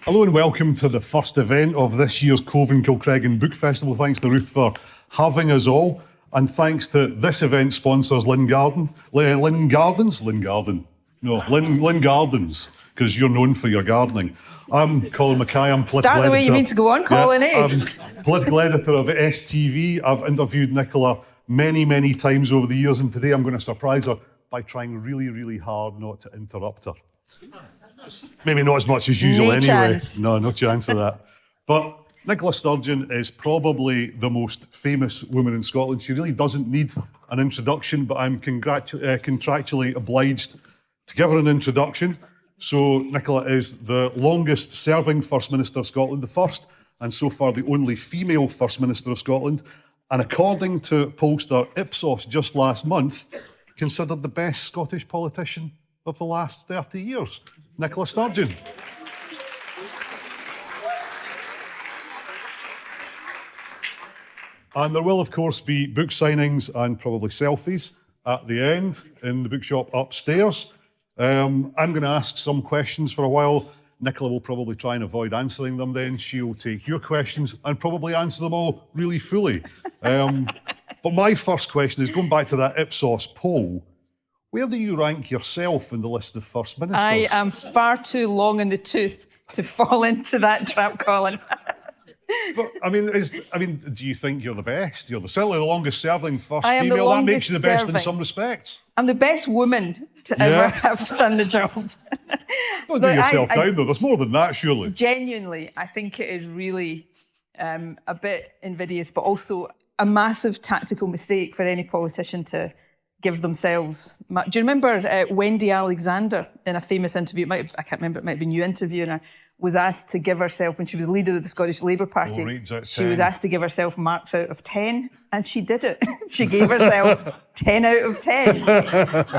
Hello and welcome to the first event of this year's Cove and Kilcreggan Book Festival. Thanks to Ruth for having us all. And thanks to this event sponsors Lynn Gardens, because you're known for your gardening. I'm Colin Mackay, I'm political Start the way editor. you mean to go on, Colin, I'm political editor of STV. I've interviewed Nicola many, many times over the years, and today I'm going to surprise her by trying really, really hard not to interrupt her. Maybe not as much as usual No anyway. chance. No chance of that. But Nicola Sturgeon is probably the most famous woman in Scotland. She really doesn't need an introduction, but I'm contractually obliged to give her an introduction. So Nicola is the longest serving First Minister of Scotland, the first and so far the only female First Minister of Scotland, and according to pollster Ipsos just last month, considered the best Scottish politician of the last 30 years. Nicola Sturgeon. And there will, of course, be book signings and probably selfies at the end in the bookshop upstairs. I'm going to ask some questions for a while. Nicola will probably try and avoid answering them then. She'll take your questions and probably answer them all really fully. But my first question is, going back to that Ipsos poll, where do you rank yourself in the list of First Ministers? I am far too long in the tooth to fall into that trap, Colin. But, I mean, do you think you're the best? You're certainly the longest-serving first I am the female. That makes you the best in longest some respects. I'm the best woman to ever have done the job. Don't do yourself down, though. There's more than that, surely. Genuinely, I think it is really a bit invidious, but also a massive tactical mistake for any politician to give themselves. Do you remember Wendy Alexander in a famous interview? I can't remember, it might have been you interviewing her, was asked to give herself, when she was leader of the Scottish Labour Party, she was asked to give herself marks out of 10, and she did it. She gave herself 10 out of 10.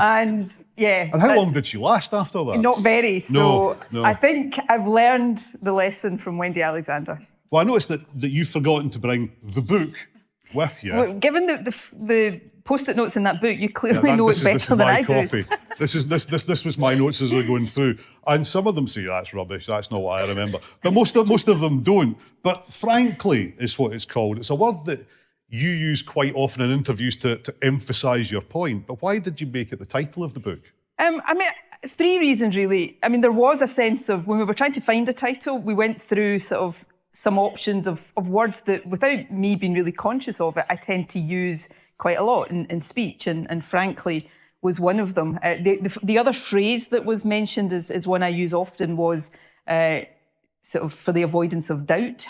And yeah. And how long did she last after that? Not very. So no. I think I've learned the lesson from Wendy Alexander. Well, I noticed that you've forgotten to bring the book with you. Well, given the post-it notes in that book, you clearly know it better than I do. This was my notes as we're going through, and some of them say that's rubbish. That's not what I remember, but most of them don't. But frankly, is what it's called. It's a word that you use quite often in interviews to emphasise your point. But why did you make it the title of the book? I mean, three reasons really. I mean, there was a sense of when we were trying to find a title, we went through sort of some options of words that, without me being really conscious of it, I tend to use quite a lot in speech, and frankly was one of them. The other phrase that was mentioned is one I use often was sort of for the avoidance of doubt,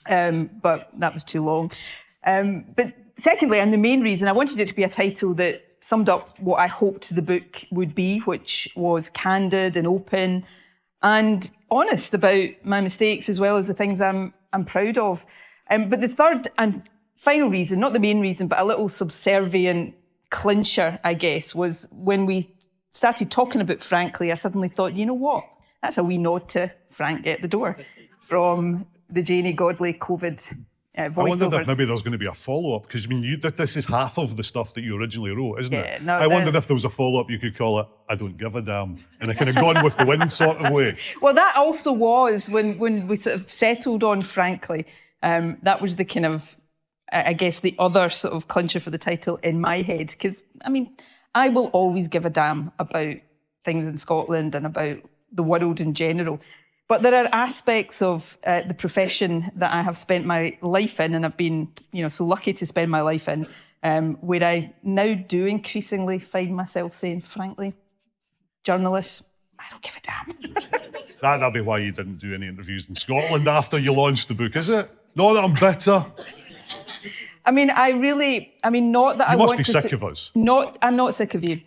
but that was too long. But secondly, and the main reason, I wanted it to be a title that summed up what I hoped the book would be, which was candid and open and honest about my mistakes as well as the things I'm proud of. But the third and final reason, not the main reason, but a little subservient clincher, I guess, was when we started talking about Frankly, I suddenly thought, you know what? That's a wee nod to Frank Get the Door from the Janie Godley COVID voiceovers. I wondered if maybe there's going to be a follow-up, because I mean, this is half of the stuff that you originally wrote, isn't it? No, I wondered if there was a follow-up you could call it I Don't Give a Damn, in a kind of Gone with the Wind sort of way. Well, that also was, when we sort of settled on Frankly, that was the kind of, I guess, the other sort of clincher for the title in my head. Because, I mean, I will always give a damn about things in Scotland and about the world in general. But there are aspects of the profession that I have spent my life in, and I've been, so lucky to spend my life in, where I now do increasingly find myself saying, frankly, journalists, I don't give a damn. That'll be why you didn't do any interviews in Scotland after you launched the book, is it? Not that I'm bitter. I mean, not that I want to... You must be sick of us. I'm not sick of you.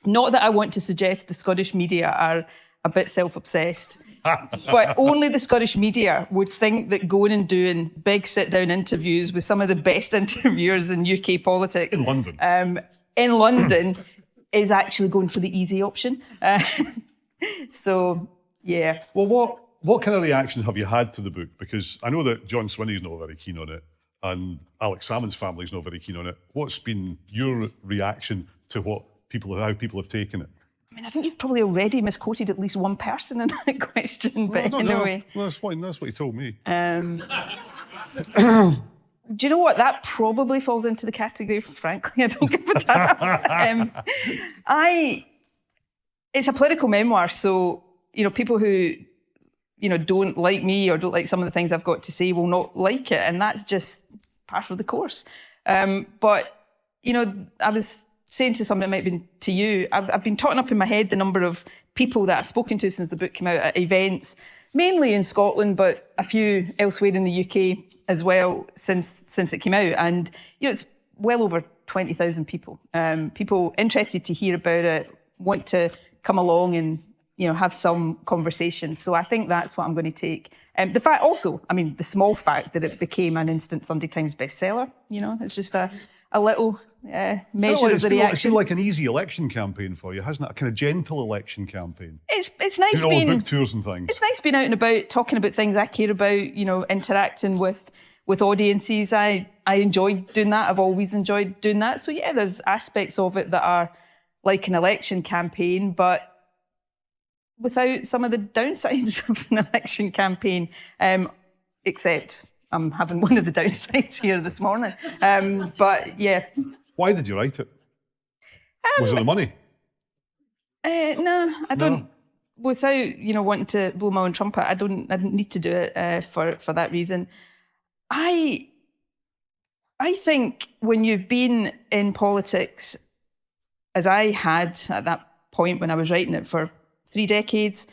Not that I want to suggest the Scottish media are a bit self-obsessed. But only the Scottish media would think that going and doing big sit-down interviews with some of the best interviewers in UK politics... In London is actually going for the easy option. So, yeah. Well, what kind of reaction have you had to the book? Because I know that John Swinney's not very keen on it, and Alex Salmond's family's not very keen on it. What's been your reaction to how people have taken it? I mean, I think you've probably already misquoted at least one person in that question, Well, I but don't in a know. way. Well, that's fine. That's what he told me. Do you know what? That probably falls into the category, frankly, I don't give a damn. It's a political memoir, so, people who, don't like me or don't like some of the things I've got to say will not like it, and that's just par for the course. But, I was saying to somebody, it might have been to you, I've been totting up in my head the number of people that I've spoken to since the book came out at events, mainly in Scotland, but a few elsewhere in the UK as well since it came out. And, it's well over 20,000 people. People interested to hear about it, want to come along and, have some conversation. So I think that's what I'm going to take. The fact also, the small fact that it became an instant Sunday Times bestseller, it's just a little measure of the reaction. It's been like an easy election campaign for you, hasn't it? A kind of gentle election campaign. It's nice doing all the book tours and things. It's nice being out and about, talking about things I care about, interacting with audiences. I enjoy doing that. I've always enjoyed doing that. So yeah, there's aspects of it that are like an election campaign, but without some of the downsides of an election campaign, except I'm having one of the downsides here this morning. But yeah. Why did you write it? Was it the money? No, I don't. Without wanting to blow my own trumpet, I didn't need to do it for that reason. I think when you've been in politics, as I had at that point when I was writing it for 3 decades,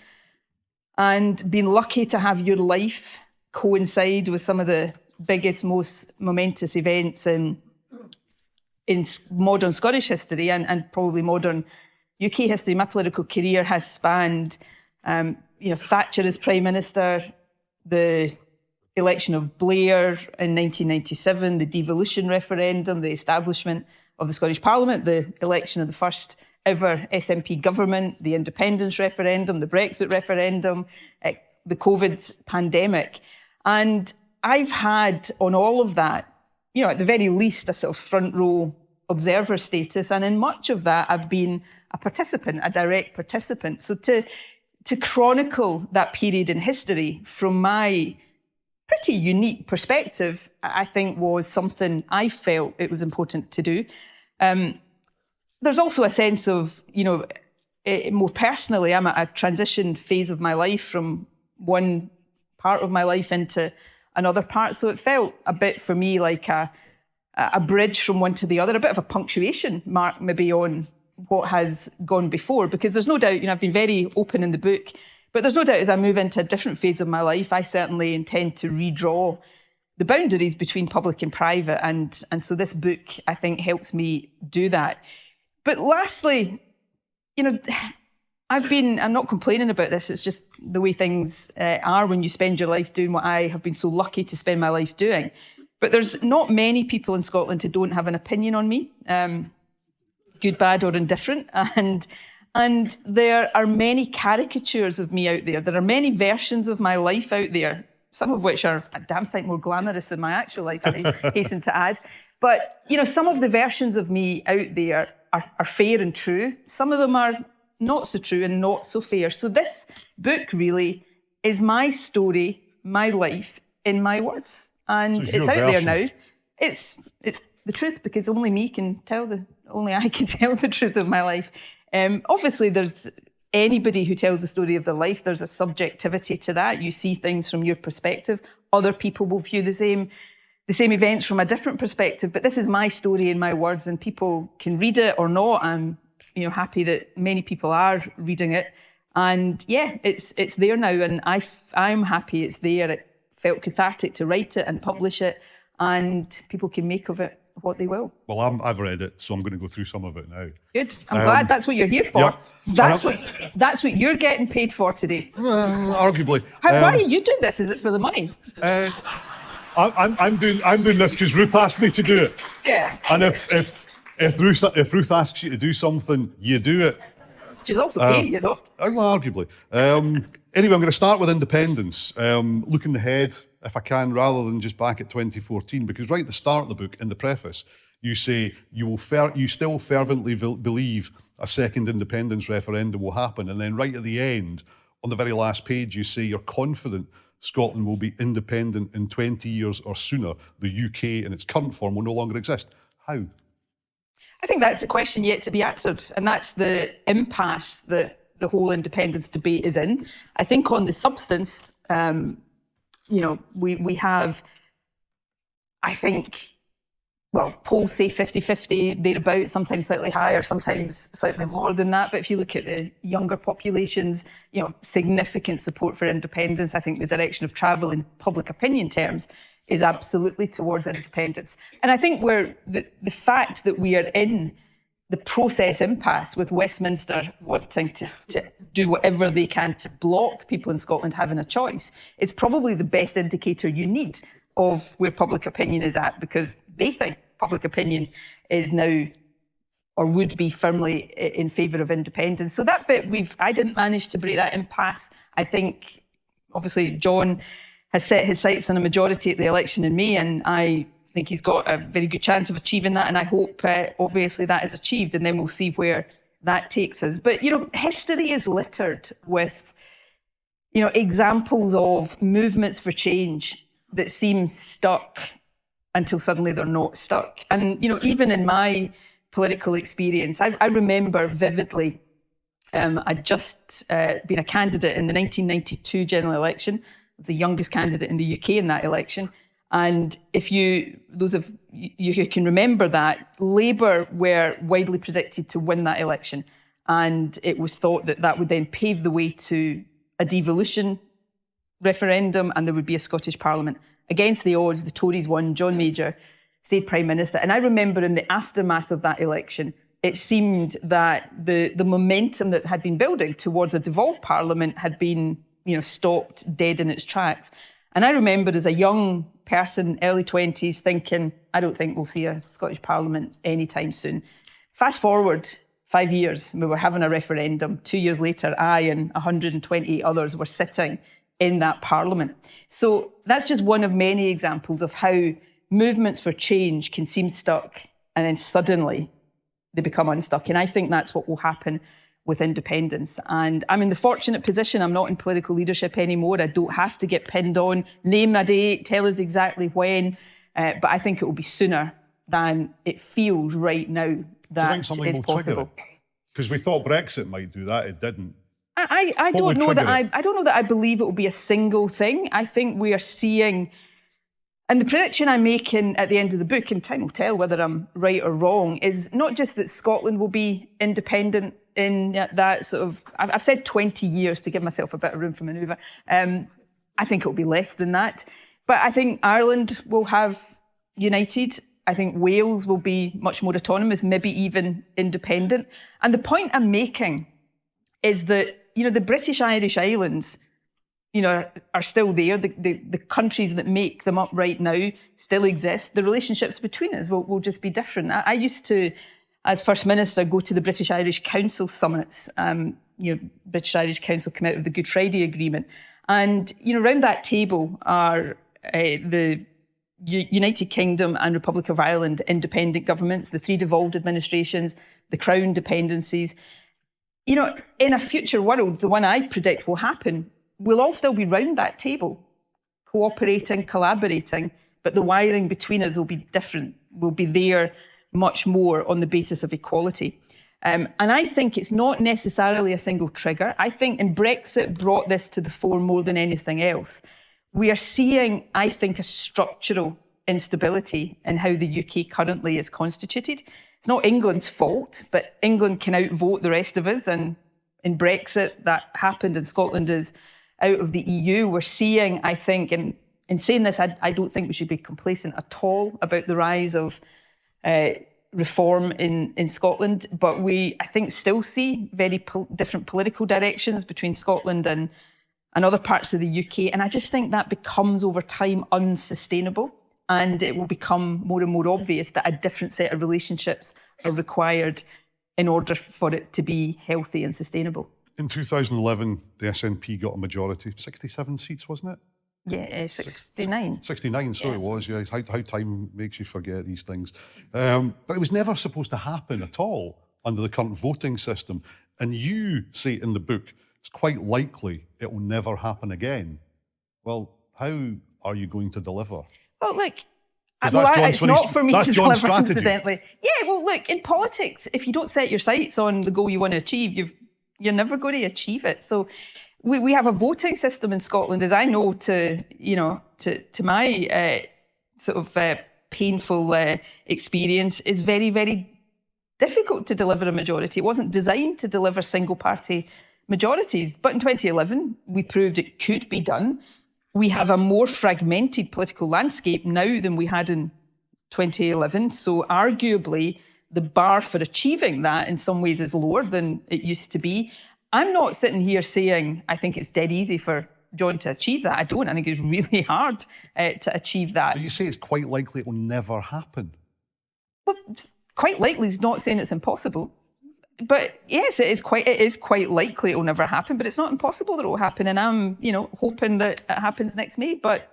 and been lucky to have your life coincide with some of the biggest, most momentous events in modern Scottish history and probably modern UK history. My political career has spanned, Thatcher as Prime Minister, the election of Blair in 1997, the devolution referendum, the establishment of the Scottish Parliament, the election of the first ever SNP government, the independence referendum, the Brexit referendum, the COVID pandemic. And I've had on all of that, at the very least, a sort of front row observer status. And in much of that, I've been a participant, a direct participant. So to chronicle that period in history from my pretty unique perspective, I think was something I felt it was important to do. There's also a sense of, more personally, I'm at a transition phase of my life from one part of my life into another part. So it felt a bit for me like a bridge from one to the other, a bit of a punctuation mark maybe on what has gone before, because there's no doubt, I've been very open in the book, but there's no doubt as I move into a different phase of my life, I certainly intend to redraw the boundaries between public and private. And so this book, I think, helps me do that. But lastly, I'm not complaining about this. It's just the way things are when you spend your life doing what I have been so lucky to spend my life doing. But there's not many people in Scotland who don't have an opinion on me, good, bad, or indifferent. And there are many caricatures of me out there. There are many versions of my life out there, some of which are a damn sight more glamorous than my actual life, I hasten to add. But, some of the versions of me out there are fair and true. Some of them are not so true and not so fair. So this book really is my story, my life, in my words. And So it's out there now. It's the truth, because only I can tell the truth of my life. Obviously, there's anybody who tells the story of their life, there's a subjectivity to that. You see things from your perspective. Other people will view the same events from a different perspective. But this is my story in my words, and people can read it or not. I'm happy that many people are reading it. And yeah, it's there now, and I'm happy it's there. It felt cathartic to write it and publish it, and people can make of it what they will. Well, I've read it, so I'm going to go through some of it now. Good. I'm glad that's what you're here for. Yep. That's what you're getting paid for today. Arguably. Why are you doing this? Is it for the money? I'm doing this because Ruth asked me to do it. Yeah. And if Ruth asks you to do something, you do it. She's also paying you, though. Well, arguably. Anyway, I'm going to start with independence, looking ahead, if I can, rather than just back at 2014, because right at the start of the book, in the preface, you say you still fervently believe a second independence referendum will happen, and then right at the end, on the very last page, you say you're confident Scotland will be independent in 20 years or sooner. The UK in its current form will no longer exist. How? I think that's a question yet to be answered, and that's the impasse that the whole independence debate is in. I think on the substance, we have, I think, well, polls say 50-50, thereabouts, sometimes slightly higher, sometimes slightly lower than that. But if you look at the younger populations, significant support for independence. I think the direction of travel in public opinion terms is absolutely towards independence. And I think the fact that we are in the process impasse with Westminster wanting to do whatever they can to block people in Scotland having a choice, it's probably the best indicator you need of where public opinion is at, because they think public opinion is now or would be firmly in favour of independence. So that bit, I didn't manage to break that impasse. I think, obviously, John has set his sights on a majority at the election in May, and I think he's got a very good chance of achieving that, and I hope, obviously, that is achieved, and then we'll see where that takes us. But, history is littered with, examples of movements for change that seem stuck until suddenly they're not stuck. And, even in my political experience, I remember vividly, I'd just been a candidate in the 1992 general election. I was the youngest candidate in the UK in that election. And those of you who can remember that, Labour were widely predicted to win that election. And it was thought that would then pave the way to a devolution referendum, and there would be a Scottish Parliament. Against the odds, the Tories won. John Major stayed Prime Minister. And I remember in the aftermath of that election, it seemed that the momentum that had been building towards a devolved Parliament had been, stopped dead in its tracks. And I remember as a young person, early 20s, thinking, I don't think we'll see a Scottish Parliament anytime soon. Fast forward 5 years, we were having a referendum. 2 years later, I and 128 others were sitting in that Parliament. So that's just one of many examples of how movements for change can seem stuck and then suddenly they become unstuck. And I think that's what will happen with independence. And I'm in the fortunate position, I'm not in political leadership anymore. I don't have to get pinned on, name a date, tell us exactly when. But I think it will be sooner than it feels right now that is possible. Because we thought Brexit might do that, it didn't. I don't know that I believe it will be a single thing. I think we are seeing, and the prediction I'm making at the end of the book, and time will tell whether I'm right or wrong, is not just that Scotland will be independent in that sort of, I've said 20 years to give myself a bit of room for manoeuvre. I think it will be less than that. But I think Ireland will have united. I think Wales will be much more autonomous, maybe even independent. And the point I'm making is that, the British Irish Islands, are still there. The countries that make them up right now still exist. The relationships between us will just be different. I used to, as First Minister, go to the British Irish Council summits. British Irish Council came out of the Good Friday Agreement. And, around that table are the United Kingdom and Republic of Ireland independent governments, the 3 devolved administrations, the Crown dependencies. In a future world, the one I predict will happen, we'll all still be round that table, cooperating, collaborating, but the wiring between us will be different. We'll be there much more on the basis of equality. And I think it's not necessarily a single trigger. I think, and Brexit brought this to the fore more than anything else, we are seeing, I think, a structural instability in how the UK currently is constituted. It's not England's fault, but England can outvote the rest of us. And in Brexit, that happened, and Scotland is out of the EU. We're seeing, I think, and in saying this, I don't think we should be complacent at all about the rise of reform in Scotland. But we, I think, still see very different political directions between Scotland and other parts of the UK. And I just think that becomes, over time, unsustainable. And it will become more and more obvious that a different set of relationships are required in order for it to be healthy and sustainable. In 2011, the SNP got a majority, 67 seats, wasn't it? Yeah, 69. 69, so it was, yeah. How time makes you forget these things. But it was never supposed to happen at all under the current voting system. And you say in the book, it's quite likely it will never happen again. Well, how are you going to deliver? Well, look, It's not for me to deliver, strategy. incidentally. Yeah, well, look, in politics, if you don't set your sights on the goal you want to achieve, you're never going to achieve it. So we have a voting system in Scotland, as I know, to my painful experience, is very, very difficult to deliver a majority. It wasn't designed to deliver single-party majorities. But in 2011, we proved it could be done. We have a more fragmented political landscape now than we had in 2011. So arguably, the bar for achieving that in some ways is lower than it used to be. I'm not sitting here saying I think it's dead easy for John to achieve that. I don't. I think it's really hard to achieve that. But you say it's quite likely it will never happen. Well, quite likely is not saying it's impossible. But yes, it is quite likely it will never happen, but it's not impossible that it will happen. And I'm, hoping that it happens next May. But,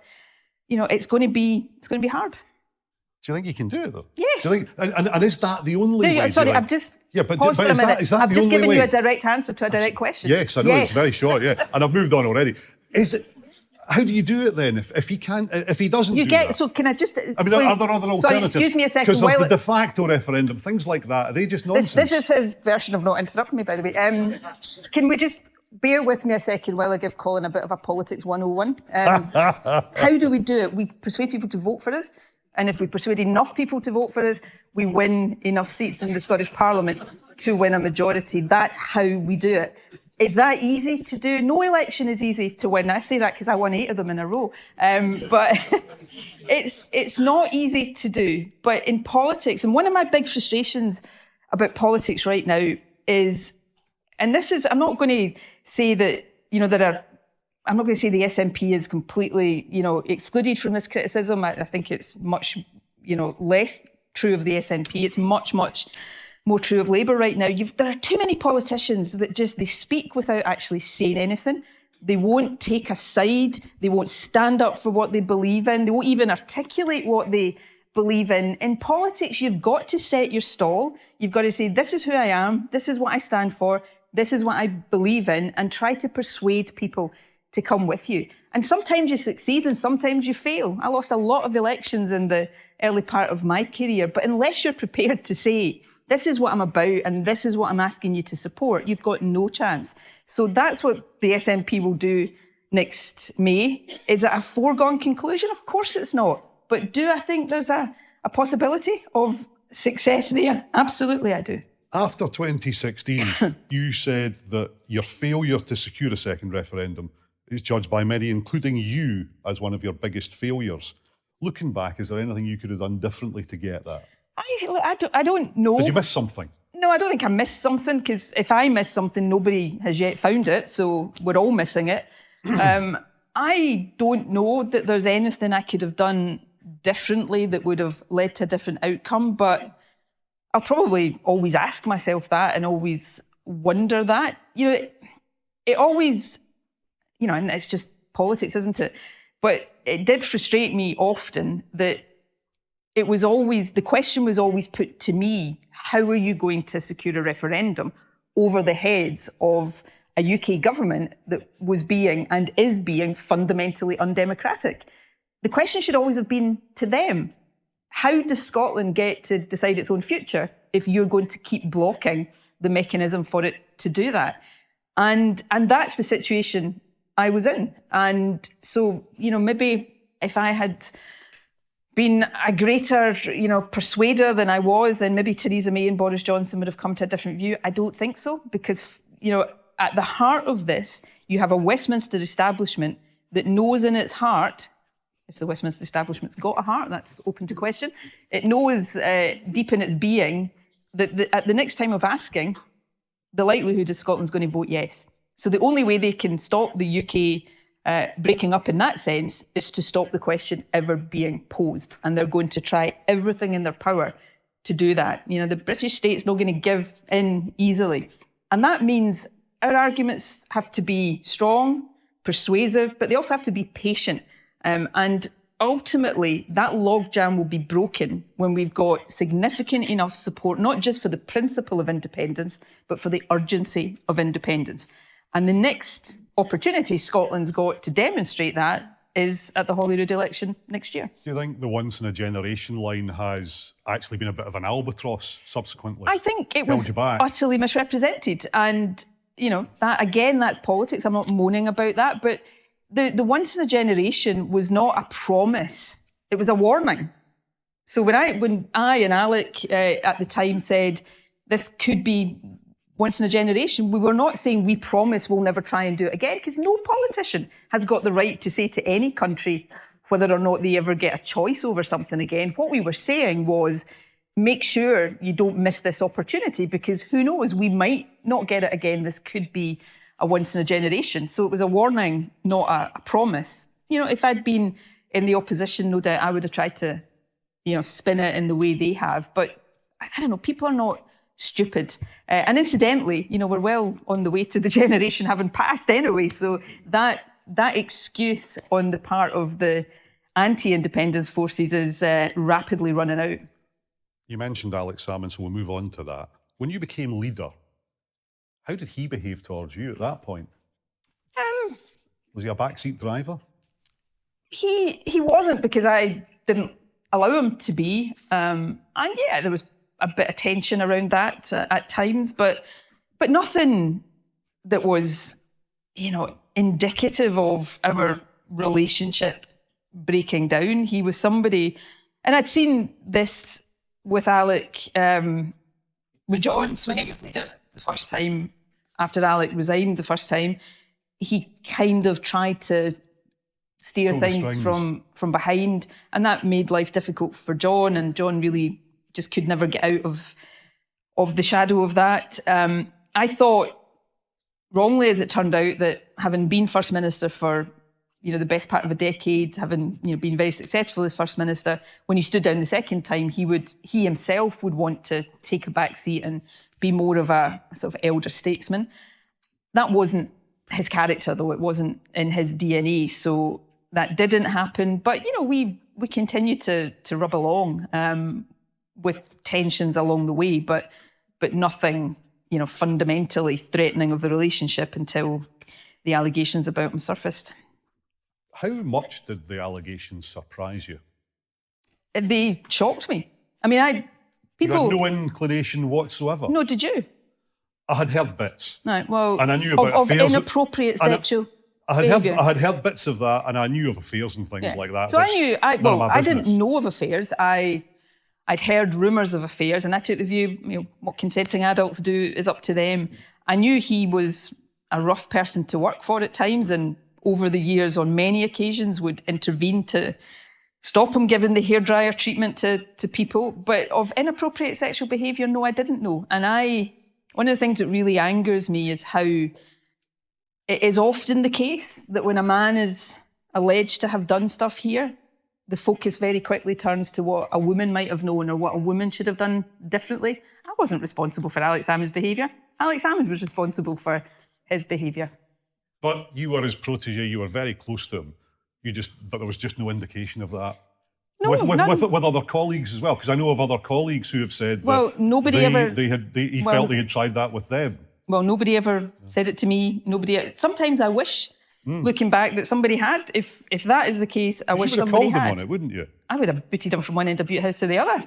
it's going to be hard. Do you think you can do it, though? Yes. Do you think, and is that the only way? Sorry, I've just paused for a minute. I've just given you a direct answer to a direct question. Yes, I know, it's very short, yeah. And I've moved on already. How do you do it then if he can't, if he doesn't do that? So can I just explain? I mean, are there other alternatives? Sorry, excuse me a second. Because there's the de facto referendum, things like that. Are they just nonsense? This is his version of not interrupting me, by the way. Can we just bear with me a second while I give Colin a bit of a politics 101? How do we do it? We persuade people to vote for us. And if we persuade enough people to vote for us, we win enough seats in the Scottish Parliament to win a majority. That's how we do it. Is that easy to do? No election is easy to win. I say that because I won 8 of them in a row. But it's not easy to do. But in politics, and one of my big frustrations about politics right now is, and this is, I'm not going to say that, I'm not going to say the SNP is completely, excluded from this criticism. I think it's much, less true of the SNP. It's much, much more true of Labour right now. There are too many politicians that they speak without actually saying anything. They won't take a side. They won't stand up for what they believe in. They won't even articulate what they believe in. In politics, you've got to set your stall. You've got to say, this is who I am. This is what I stand for. This is what I believe in, and try to persuade people to come with you. And sometimes you succeed and sometimes you fail. I lost a lot of elections in the early part of my career, but unless you're prepared to say, this is what I'm about and this is what I'm asking you to support, you've got no chance. So that's what the SNP will do next May. Is it a foregone conclusion? Of course it's not. But do I think there's a possibility of success there? Absolutely I do. After 2016, you said that your failure to secure a second referendum is judged by many, including you, as one of your biggest failures. Looking back, is there anything you could have done differently to get that? I don't know. Did you miss something? No, I don't think I missed something, because if I miss something, nobody has yet found it, so we're all missing it. I don't know that there's anything I could have done differently that would have led to a different outcome, but I'll probably always ask myself that and always wonder that. It always, and it's just politics, isn't it? But it did frustrate me often that the question was always put to me, how are you going to secure a referendum over the heads of a UK government that was being and is being fundamentally undemocratic? The question should always have been to them. How does Scotland get to decide its own future if you're going to keep blocking the mechanism for it to do that? And that's the situation I was in. And so, maybe if I had been a greater, persuader than I was, then maybe Theresa May and Boris Johnson would have come to a different view. I don't think so, because, at the heart of this, you have a Westminster establishment that knows in its heart, if the Westminster establishment's got a heart, that's open to question, it knows deep in its being that at the next time of asking, the likelihood is Scotland's going to vote yes. So the only way they can stop the UK breaking up in that sense is to stop the question ever being posed. And they're going to try everything in their power to do that. The British state's not going to give in easily. And that means our arguments have to be strong, persuasive, but they also have to be patient. And ultimately, that logjam will be broken when we've got significant enough support, not just for the principle of independence, but for the urgency of independence. And the next opportunity Scotland's got to demonstrate that is at the Holyrood election next year. Do you think the once-in-a-generation line has actually been a bit of an albatross subsequently? I think it was utterly misrepresented. And, you know, that again, that's politics. I'm not moaning about that. But the once-in-a-generation was not a promise. It was a warning. So when I and Alec at the time said this could be once in a generation, we were not saying we promise we'll never try and do it again, because no politician has got the right to say to any country whether or not they ever get a choice over something again. What we were saying was, make sure you don't miss this opportunity, because who knows, we might not get it again. This could be a once in a generation. So it was a warning, not a promise. You know, if I'd been in the opposition, no doubt I would have tried to, you know, spin it in the way they have. But I don't know, people are not stupid. And incidentally, you know, we're well on the way to the generation having passed anyway. So that excuse on the part of the anti-independence forces is rapidly running out. You mentioned Alex Salmond, so we'll move on to that. When you became leader, how did he behave towards you at that point? Was he a backseat driver? He wasn't, because I didn't allow him to be. And yeah, there was a bit of tension around that at times, but nothing that was, you know, indicative of our relationship breaking down. He was somebody, and I'd seen this with Alec, with John, when he was leader the first time, after Alec resigned the first time, he kind of tried to steer things from behind, and that made life difficult for John, and John really just could never get out of the shadow of that. I thought, wrongly as it turned out, that having been First Minister for, you know, the best part of a decade, having, you know, been very successful as First Minister, when he stood down the second time, he himself would want to take a back seat and be more of a sort of elder statesman. That wasn't his character, though. It wasn't in his DNA, so that didn't happen. But, you know, we continue to rub along with tensions along the way, but nothing, you know, fundamentally threatening of the relationship until the allegations about him surfaced. How much did the allegations surprise you? They shocked me. I mean, You had no inclination whatsoever? No, did you? I had heard bits. Right, well, and I knew about of inappropriate sexual behaviour. I had heard bits of that, and I knew of affairs and things like that. So I didn't know of affairs. I'd heard rumours of affairs, and I took the view, you know, what consenting adults do is up to them. I knew he was a rough person to work for at times, and over the years, on many occasions, would intervene to stop him giving the hairdryer treatment to people. But of inappropriate sexual behaviour, no, I didn't know. And one of the things that really angers me is how it is often the case that when a man is alleged to have done stuff here, the focus very quickly turns to what a woman might have known or what a woman should have done differently. I wasn't responsible for Alex Salmond's behaviour. Alex Salmond was responsible for his behaviour. But you were his protégé, you were very close to him. But there was just no indication of that. No, with other colleagues as well, because I know of other colleagues who have said that he felt he had tried that with them. Well, nobody ever said it to me. Sometimes I wish, looking back, that somebody had. If that is the case, I wish somebody had. You would have called him on it, wouldn't you? I would have booted him from one end of Butte House to the other.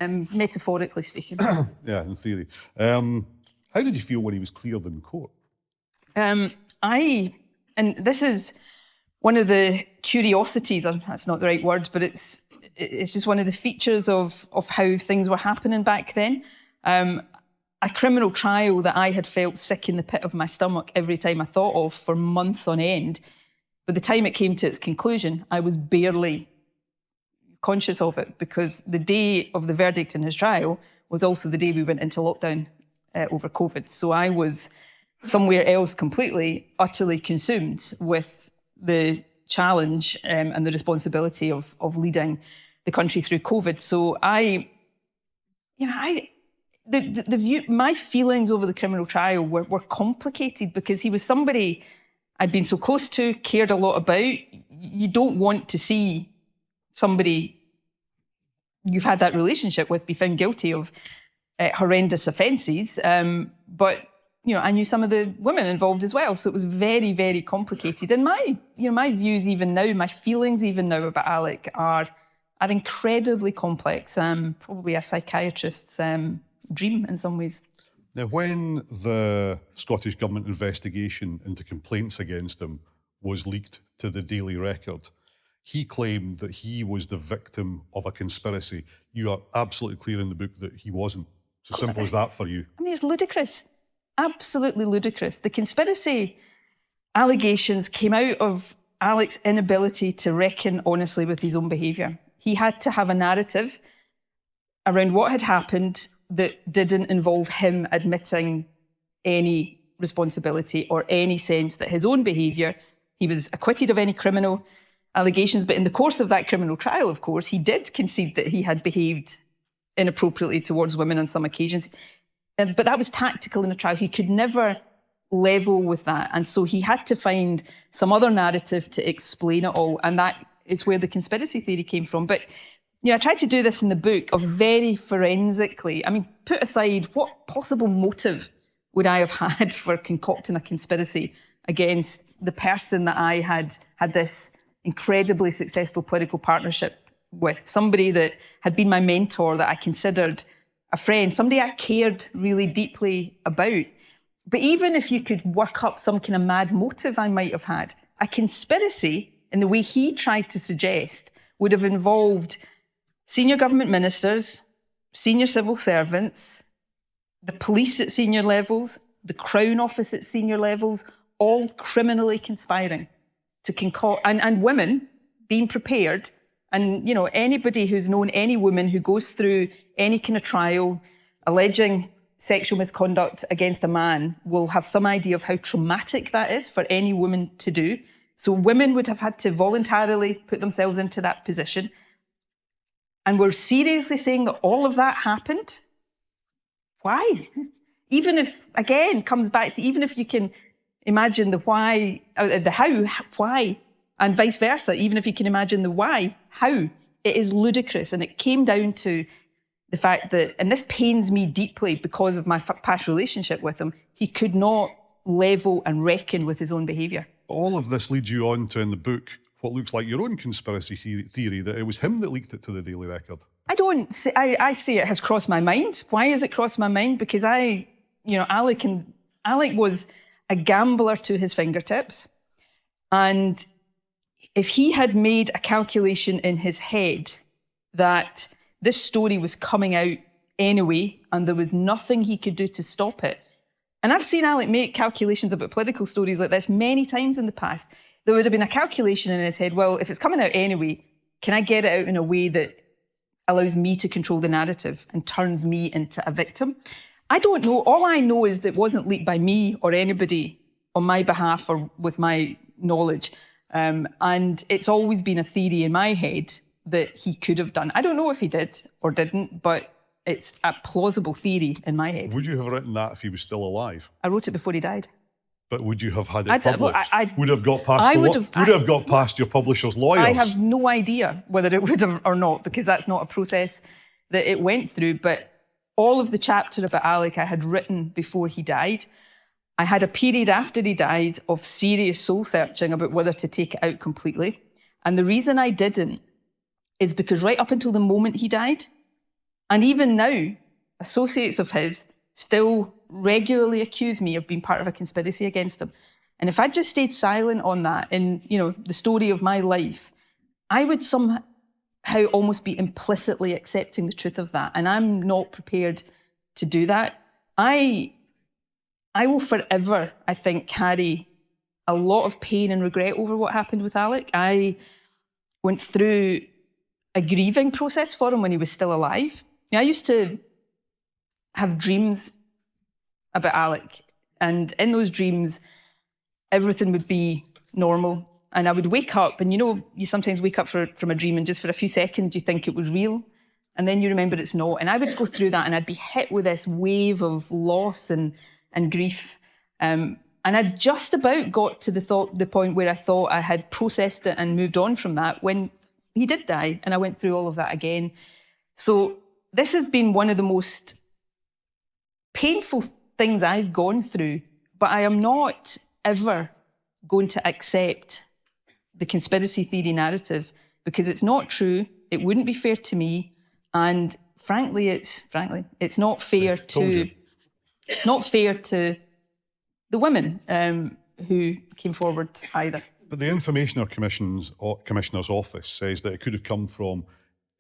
Metaphorically speaking. Yeah, in theory. How did you feel when he was cleared in court? And this is one of the curiosities, that's not the right word, but it's just one of the features of how things were happening back then. A criminal trial that I had felt sick in the pit of my stomach every time I thought of for months on end. By the time it came to its conclusion, I was barely conscious of it, because the day of the verdict in his trial was also the day we went into lockdown over COVID. So I was somewhere else completely, utterly consumed with the challenge and the responsibility of leading the country through COVID. So the view, my feelings over the criminal trial were complicated because he was somebody I'd been so close to, cared a lot about. You don't want to see somebody you've had that relationship with be found guilty of horrendous offences. But I knew some of the women involved as well, so it was very, very complicated. And my views even now, my feelings even now about Alec are incredibly complex. Probably a psychiatrist's dream in some ways. Now, when the Scottish Government investigation into complaints against him was leaked to the Daily Record, he claimed that he was the victim of a conspiracy. You are absolutely clear in the book that he wasn't. It's as simple as that for you. I mean, it's ludicrous. Absolutely ludicrous. The conspiracy allegations came out of Alec's inability to reckon honestly with his own behaviour. He had to have a narrative around what had happened that didn't involve him admitting any responsibility or any sense that his own behaviour, he was acquitted of any criminal allegations, but in the course of that criminal trial, of course, he did concede that he had behaved inappropriately towards women on some occasions. But that was tactical in a trial. He could never level with that. And so he had to find some other narrative to explain it all. And that is where the conspiracy theory came from. But I tried to do this in the book of very forensically. I mean, put aside what possible motive would I have had for concocting a conspiracy against the person that I had this incredibly successful political partnership with, somebody that had been my mentor, that I considered a friend, somebody I cared really deeply about. But even if you could work up some kind of mad motive I might have had, a conspiracy, in the way he tried to suggest, would have involved senior government ministers, senior civil servants, the police at senior levels, the Crown Office at senior levels, all criminally conspiring to concoct, and women being prepared. And, anybody who's known any woman who goes through any kind of trial alleging sexual misconduct against a man will have some idea of how traumatic that is for any woman to do. So women would have had to voluntarily put themselves into that position. And we're seriously saying that all of that happened? Why? Even if, again, comes back to, even if you can imagine the why, the how, why, and vice versa, even if you can imagine the why, how, it is ludicrous. And it came down to the fact that, and this pains me deeply because of my past relationship with him, he could not level and reckon with his own behaviour. All of this leads you on to, in the book, what looks like your own conspiracy theory, that it was him that leaked it to the Daily Record. I say it has crossed my mind. Why has it crossed my mind? Because Alec was a gambler to his fingertips. And if he had made a calculation in his head that this story was coming out anyway, and there was nothing he could do to stop it. And I've seen Alec make calculations about political stories like this many times in the past. There would have been a calculation in his head, well, if it's coming out anyway, can I get it out in a way that allows me to control the narrative and turns me into a victim? I don't know. All I know is that it wasn't leaked by me or anybody on my behalf or with my knowledge. And it's always been a theory in my head that he could have done. I don't know if he did or didn't, but it's a plausible theory in my head. Would you have written that if he was still alive? I wrote it before he died. But would you have had it published? Would have got past your publisher's lawyers? I have no idea whether it would have or not, because that's not a process that it went through. But all of the chapter about Alec I had written before he died. I had a period after he died of serious soul searching about whether to take it out completely. And the reason I didn't is because right up until the moment he died, and even now, associates of his still regularly accuse me of being part of a conspiracy against him. And if I just stayed silent on that in, the story of my life, I would somehow almost be implicitly accepting the truth of that. And I'm not prepared to do that. I will forever, I think, carry a lot of pain and regret over what happened with Alec. I went through a grieving process for him when he was still alive. I used to have dreams about Alec, and in those dreams, everything would be normal. And I would wake up, and you sometimes wake up from a dream, and just for a few seconds, you think it was real. and then you remember it's not. And I would go through that and I'd be hit with this wave of loss and grief. And I just about got to the point where I thought I had processed it and moved on from that when he did die, and I went through all of that again. So this has been one of the most painful things I've gone through, but I am not ever going to accept the conspiracy theory narrative because it's not true. It wouldn't be fair to me, and frankly, it's not fair to the women who came forward either. But the Information Commissioner's Office says that it could have come from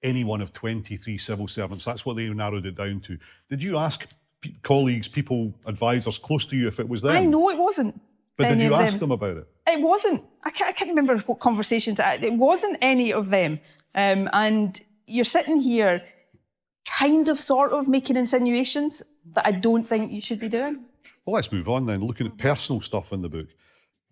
any one of 23 civil servants. That's what they narrowed it down to. Did you ask colleagues, people, advisors close to you if it was them? I know it wasn't. But did you ask them about it? It wasn't. I can't remember what conversation it wasn't any of them. And you're sitting here kind of sort of making insinuations that I don't think you should be doing. Well, let's move on then, looking at personal stuff in the book.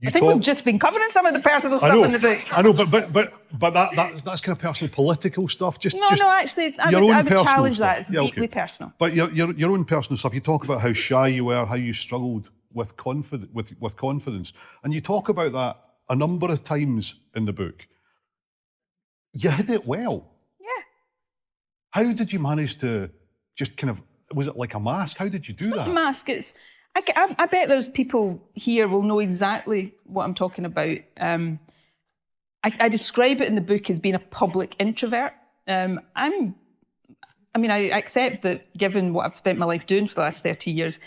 I think we've just been covering some of the personal stuff in the book. I know, but that's kind of personal political stuff. No, actually, I would challenge that. It's deeply personal. But your own personal stuff. You talk about how shy you were, how you struggled with confidence, and you talk about that a number of times in the book. You hid it well. Yeah. How did you manage to just kind of? Was it like a mask? How did you do that? Not a mask. I bet there's people here will know exactly what I'm talking about. I describe it in the book as being a public introvert. I accept that given what I've spent my life doing for the last 30 years,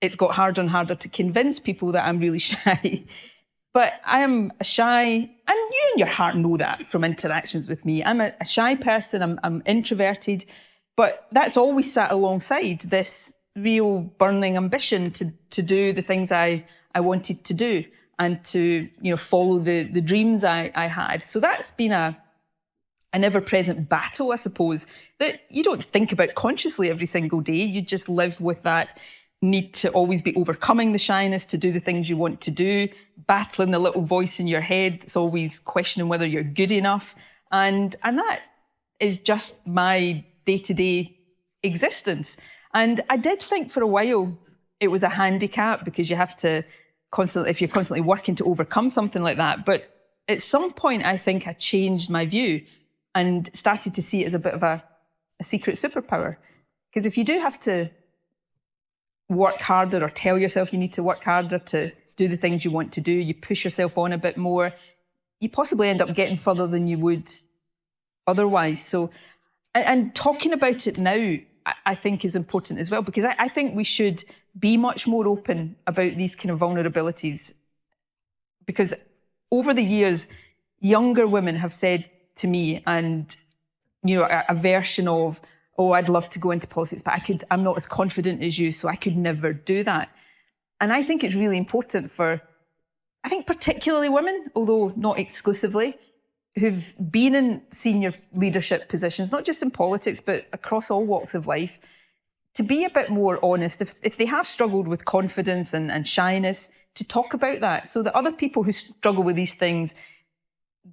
it's got harder and harder to convince people that I'm really shy. But I am a shy, and you in your heart know that from interactions with me. I'm a shy person, I'm introverted, but that's always sat alongside this real burning ambition to do the things I wanted to do and to follow the dreams I had. So that's been an ever-present battle, I suppose, that you don't think about consciously every single day. You just live with that need to always be overcoming the shyness, to do the things you want to do, battling the little voice in your head that's always questioning whether you're good enough. And that is just my day-to-day existence. And I did think for a while it was a handicap because you have to if you're constantly working to overcome something like that. But at some point, I think I changed my view and started to see it as a bit of a secret superpower. Because if you do have to work harder or tell yourself you need to work harder to do the things you want to do, you push yourself on a bit more, you possibly end up getting further than you would otherwise. So, and talking about it now, I think is important as well, because I think we should be much more open about these kind of vulnerabilities. Because over the years, younger women have said to me, and a version of, oh, I'd love to go into politics, but I'm not as confident as you, so I could never do that. And I think it's really important for, I think particularly women, although not exclusively, who've been in senior leadership positions, not just in politics, but across all walks of life, to be a bit more honest. If they have struggled with confidence and shyness, to talk about that so that other people who struggle with these things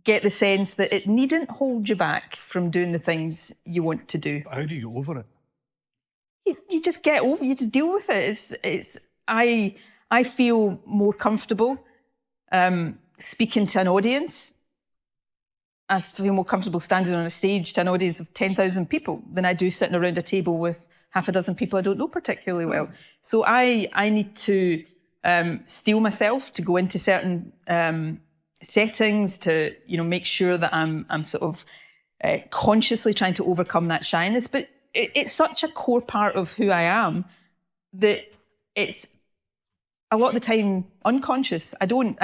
get the sense that it needn't hold you back from doing the things you want to do. How do you get over it? You just get over it. You just deal with it. I feel more comfortable speaking to an audience. I feel more comfortable standing on a stage to an audience of 10,000 people than I do sitting around a table with half a dozen people I don't know particularly well. So I need to steel myself to go into certain settings to make sure that I'm sort of consciously trying to overcome that shyness. But it's such a core part of who I am that it's a lot of the time unconscious. I don't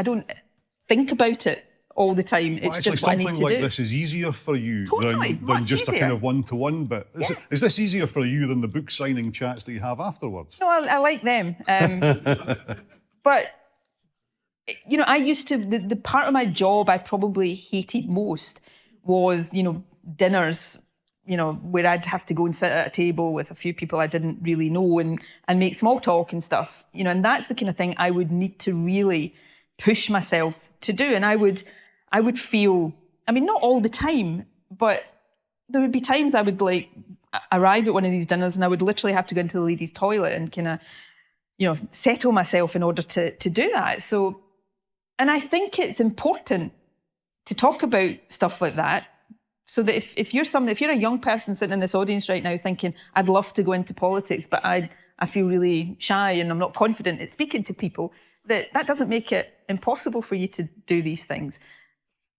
think about it all the time. It's actually, just what I need to do. Something like this is easier for you than just easier. a kind of one-to-one bit. Is this easier for you than the book signing chats that you have afterwards? No, I like them. But, I used to, the part of my job I probably hated most was, dinners, where I'd have to go and sit at a table with a few people I didn't really know and make small talk and stuff. And that's the kind of thing I would need to really push myself to do. And I would feel, not all the time, but there would be times I would arrive at one of these dinners and I would literally have to go into the ladies' toilet and kind of, settle myself in order to do that. So, and I think it's important to talk about stuff like that, so that if you're a young person sitting in this audience right now thinking, I'd love to go into politics, but I feel really shy and I'm not confident at speaking to people, that doesn't make it impossible for you to do these things.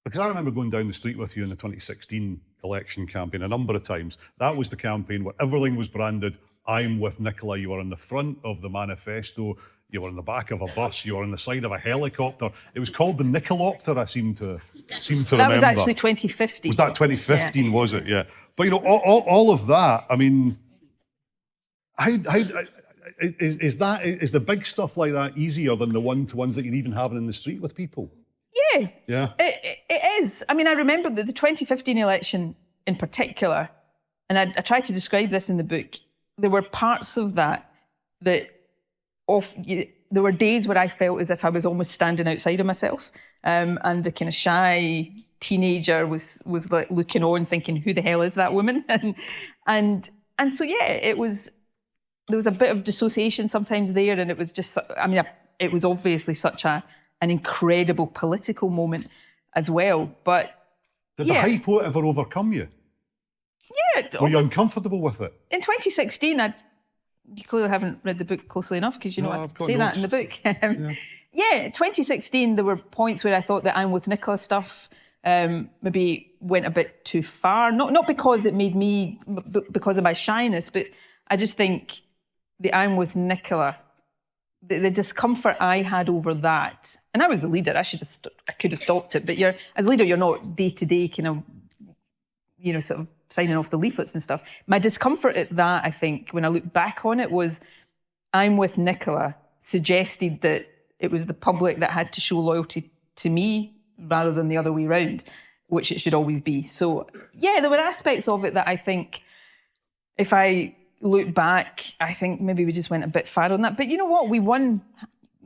Because I remember going down the street with you in the 2016 election campaign a number of times. That was the campaign where everything was branded, I'm with Nicola. You were on the front of the manifesto, you were in the back of a bus, you were on the side of a helicopter. It was called the Nicolopter, I seem to remember. That was actually 2015. Was that 2015, was it? Yeah. But, all of that, I mean, is the big stuff like that easier than the one-to-ones that you're even having in the street with people? Yeah. Yeah. It is. I mean, I remember the 2015 election in particular, and I tried to describe this in the book. There were parts of that there were days where I felt as if I was almost standing outside of myself, and the kind of shy teenager was like looking on, thinking, "Who the hell is that woman?" and so there was a bit of dissociation sometimes there, and it was just, it was obviously such an incredible political moment as well. But did the hype ever overcome you? Yeah. Were you uncomfortable with it? In 2016, you clearly haven't read the book closely enough, because I say that in the book. 2016, there were points where I thought that I'm with Nicola stuff maybe went a bit too far. Not because it made me, because of my shyness, but I just think the I'm with Nicola, the discomfort I had over that, and I was the leader, I could have stopped it, but as leader, you're not day to day kind of, sort of signing off the leaflets and stuff. My discomfort at that, I think, when I look back on it, was I'm with Nicola suggested that it was the public that had to show loyalty to me rather than the other way around, which it should always be. So, there were aspects of it that I think, if I look back, I think maybe we just went a bit far on that. But you know what? We won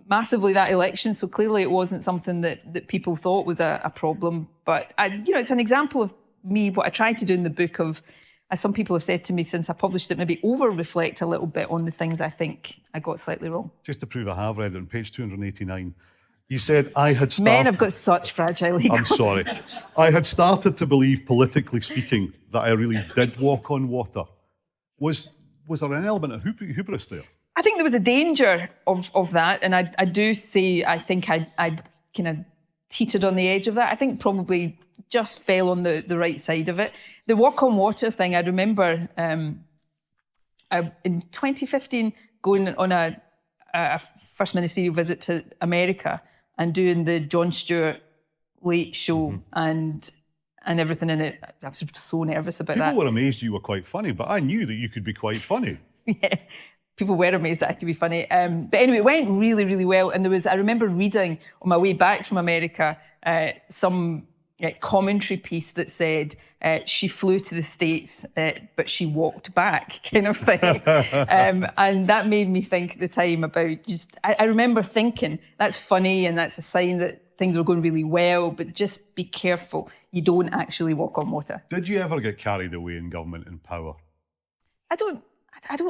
massively that election, so clearly it wasn't something that people thought was a problem. But, it's an example of me, what I tried to do in the book of, as some people have said to me since I published it, maybe over-reflect a little bit on the things I think I got slightly wrong. Just to prove I have read it, on page 289, you said, I had started... Men have got such fragile egos. I'm sorry. I had started to believe, politically speaking, that I really did walk on water. Was there an element of hubris there? I think there was a danger of that, and I do say I think I kind of teetered on the edge of that. I think probably just fell on the right side of it. The walk on water thing, I remember in 2015 going on a first ministerial visit to America and doing the Jon Stewart Late Show and everything in it. I was so nervous about that. People were amazed you were quite funny, but I knew that you could be quite funny. Yeah, people were amazed that I could be funny. But anyway, it went really, really well. And I remember reading on my way back from America some commentary piece that said she flew to the States, but she walked back, kind of thing. And that made me think at the time about I remember thinking, that's funny and that's a sign that things were going really well, but just be careful. You don't actually walk on water. Did you ever get carried away in government and power? I don't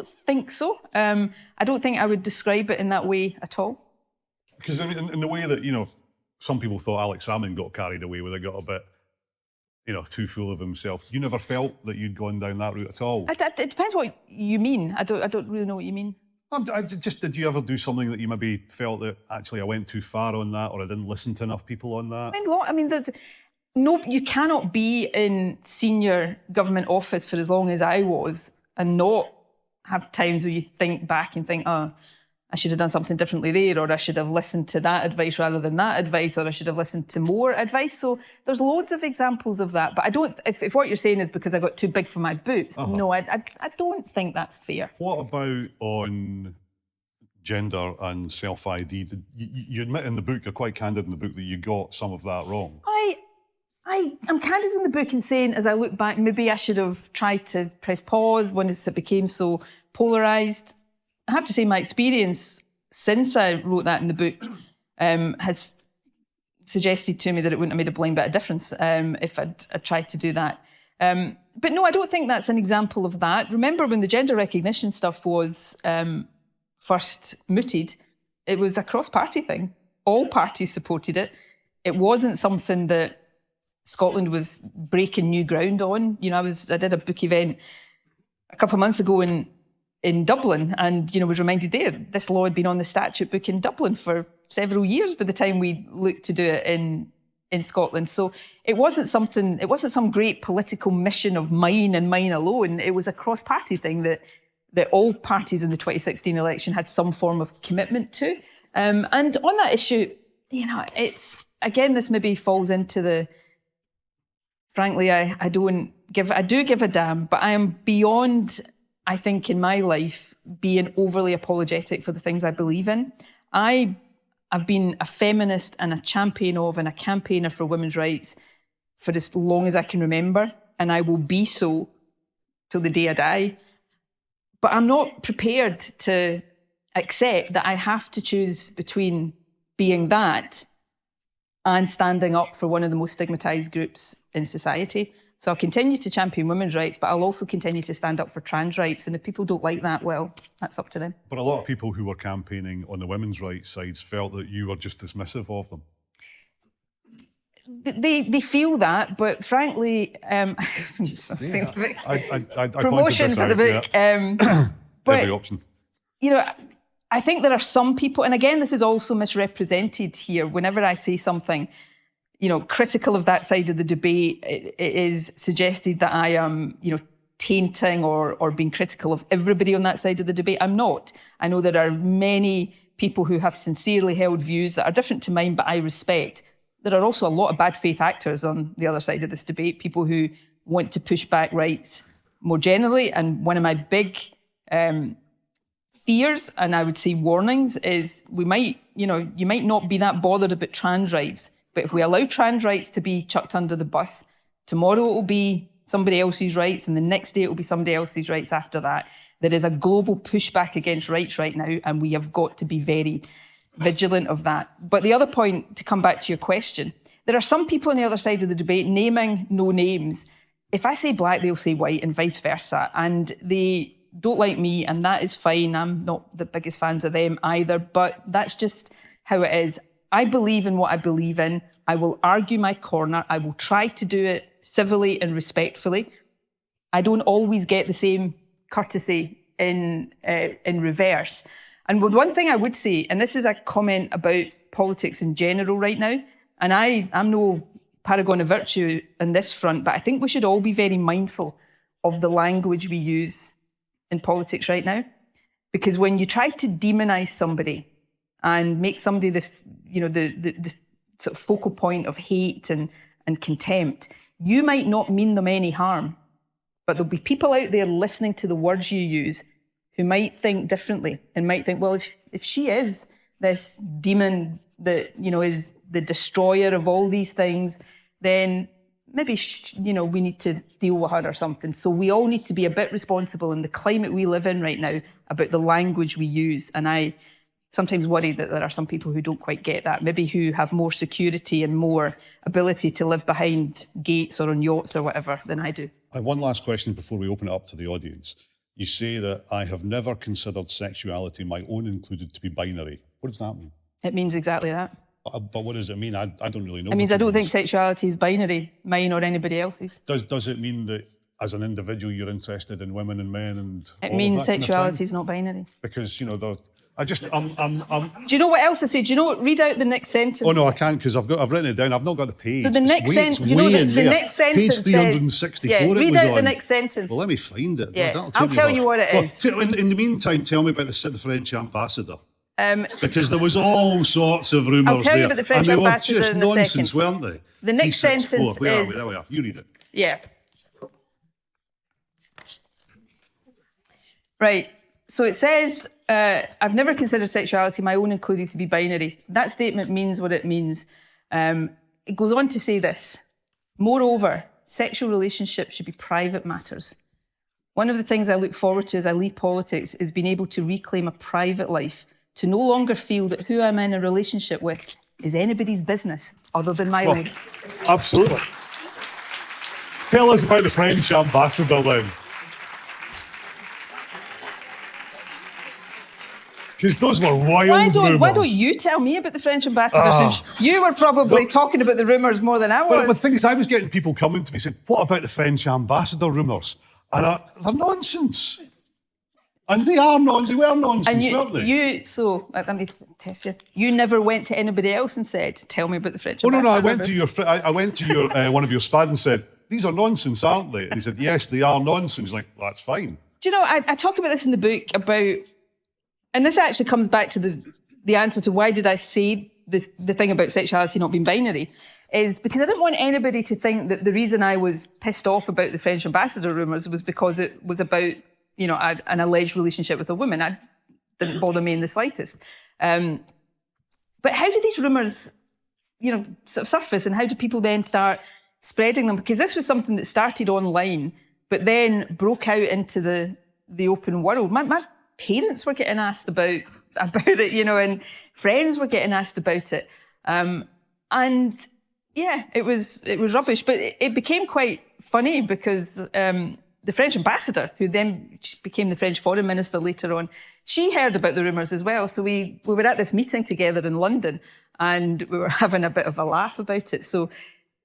think so. I don't think I would describe it in that way at all. Because in the way that, some people thought Alex Salmond got carried away with it, got a bit, too full of himself. You never felt that you'd gone down that route at all? It depends what you mean. I don't really know what you mean. Did you ever do something that you maybe felt that actually I went too far on that, or I didn't listen to enough people on that? You cannot be in senior government office for as long as I was and not have times where you think back and think, I should have done something differently there, or I should have listened to that advice rather than that advice, or I should have listened to more advice. So there's loads of examples of that. But I don't, if what you're saying is because I got too big for my boots, no, I don't think that's fair. What about on gender and self-ID? You admit in the book, you're quite candid in the book, that you got some of that wrong. I'm candid in the book in saying, as I look back, maybe I should have tried to press pause when it became so polarised. I have to say my experience since I wrote that in the book has suggested to me that it wouldn't have made a blind bit of difference if I'd tried to do that. But no, I don't think that's an example of that. Remember when the gender recognition stuff was first mooted, it was a cross-party thing. All parties supported it. It wasn't something that Scotland was breaking new ground on. You know, I did a book event a couple of months ago in Dublin, and was reminded there this law had been on the statute book in Dublin for several years by the time we looked to do it in Scotland. So it wasn't some great political mission of mine and mine alone. It was a cross-party thing that all parties in the 2016 election had some form of commitment to. And on that issue, it's again, this maybe falls into the, frankly, I do give a damn, but I am beyond, I think, in my life, being overly apologetic for the things I believe in. I've been a feminist and a champion of and a campaigner for women's rights for as long as I can remember, and I will be so till the day I die. But I'm not prepared to accept that I have to choose between being that and standing up for one of the most stigmatised groups in society. So I'll continue to champion women's rights, but I'll also continue to stand up for trans rights. And if people don't like that, well, that's up to them. But a lot of people who were campaigning on the women's rights sides felt that you were just dismissive of them. They feel that, but frankly, I promotion for the book. Yeah. But, every option. I think there are some people, and again, this is also misrepresented here. Whenever I say something, critical of that side of the debate, it is suggested that I am, tainting or being critical of everybody on that side of the debate. I'm not. I know there are many people who have sincerely held views that are different to mine, but I respect. There are also a lot of bad faith actors on the other side of this debate, people who want to push back rights more generally. And one of my big fears, and I would say warnings, is you might not be that bothered about trans rights, but if we allow trans rights to be chucked under the bus, tomorrow it will be somebody else's rights, and the next day it will be somebody else's rights after that. There is a global pushback against rights right now, and we have got to be very vigilant of that. But the other point, to come back to your question, there are some people on the other side of the debate naming no names. If I say black, they'll say white, and vice versa. And they don't like me, and that is fine. I'm not the biggest fans of them either, but that's just how it is. I believe in what I believe in. I will argue my corner. I will try to do it civilly and respectfully. I don't always get the same courtesy in reverse. And one thing I would say, and this is a comment about politics in general right now, and I'm no paragon of virtue in this front, but I think we should all be very mindful of the language we use in politics right now. Because when you try to demonize somebody and make somebody the sort of focal point of hate and contempt, you might not mean them any harm, but there'll be people out there listening to the words you use who might think differently and might think, well, if she is this demon that, is the destroyer of all these things, then maybe, we need to deal with her or something. So we all need to be a bit responsible in the climate we live in right now about the language we use. And I sometimes worry that there are some people who don't quite get that, maybe who have more security and more ability to live behind gates or on yachts or whatever than I do. I have one last question before we open it up to the audience. You say that I have never considered sexuality, my own included, to be binary. What does that mean? It means exactly that. But what does it mean? I don't really know. It means I don't think sexuality is binary, mine or anybody else's. Does it mean that as an individual you're interested in women and men and it means sexuality is not binary? Because, I'm... Do you know what else I say? Do you know, read out the next sentence? Oh, no, I can't, because I've written it down. I've not got the page. So the next sentence, the next sentence page 364 says, it read was out on. the next sentence. Well, let me find it. Yeah, I'll tell you what it is. In the meantime, tell me about the French ambassador. Because there was all sorts of rumours there. I'll tell you about the French ambassador and they were just nonsense, weren't they? The next sentence is... Where are we? There we are. You read it. Yeah. Right. So it says, I've never considered sexuality, my own included, to be binary. That statement means what it means. It goes on to say this. Moreover, sexual relationships should be private matters. One of the things I look forward to as I leave politics is being able to reclaim a private life, to no longer feel that who I'm in a relationship with is anybody's business other than my own. Absolutely. Tell us about the French ambassador then. Because those were wild rumours. Why don't you tell me about the French ambassador? Since you were probably talking about the rumours more than I was. But the thing is, I was getting people coming to me saying, what about the French ambassador rumours? And they're nonsense. And they were nonsense, weren't they? Let me test you. You never went to anybody else and said, tell me about the French No, ambassador I went to your one of your spads and said, these are nonsense, aren't they? And he said, yes, they are nonsense. Like, well, that's fine. Do you know, I talk about this in the book about, and this actually comes back to the answer to why did I say the thing about sexuality not being binary, is because I didn't want anybody to think that the reason I was pissed off about the French ambassador rumours was because it was about, you know, an alleged relationship with a woman. It didn't bother me in the slightest. But how do these rumours, you know, sort of surface, and how do people then start spreading them? Because this was something that started online, but then broke out into the open world. My parents were getting asked about it, you know, and friends were getting asked about it. And yeah, it was rubbish. But it became quite funny because the French ambassador, who then became the French foreign minister later on, she heard about the rumours as well. So we were at this meeting together in London and we were having a bit of a laugh about it. So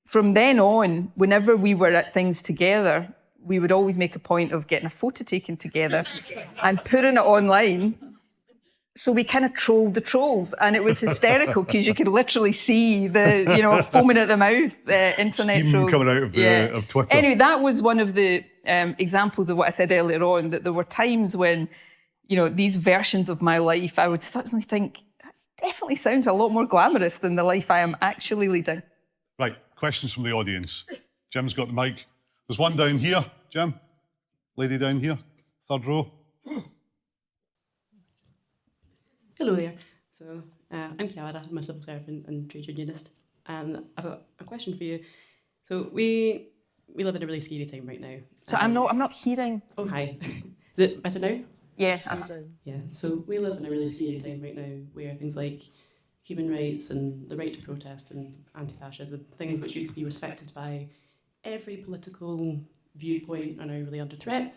from then on, whenever we were at things together, we would always make a point of getting a photo taken together and putting it online. So we kind of trolled the trolls, and it was hysterical because you could literally see the, you know, foaming at the mouth, internet Steam trolls coming out of Twitter. Anyway, that was one of the examples of what I said earlier on, that there were times when, you know, these versions of my life, I would suddenly think, that definitely sounds a lot more glamorous than the life I am actually leading. Right, questions from the audience. Jim's got the mic. There's one down here, Jim. Lady down here, third row. Hello there. So I'm Chiara, I'm a civil servant and trade unionist, and I've got a question for you. So we live in a really scary time right now. So I'm not hearing. Oh, hi. Is it better now? Yeah, I'm down. Yeah. So we live in a really scary time right now, where things like human rights and the right to protest and anti-fascism, things which used to be respected by every political viewpoint, are now really under threat.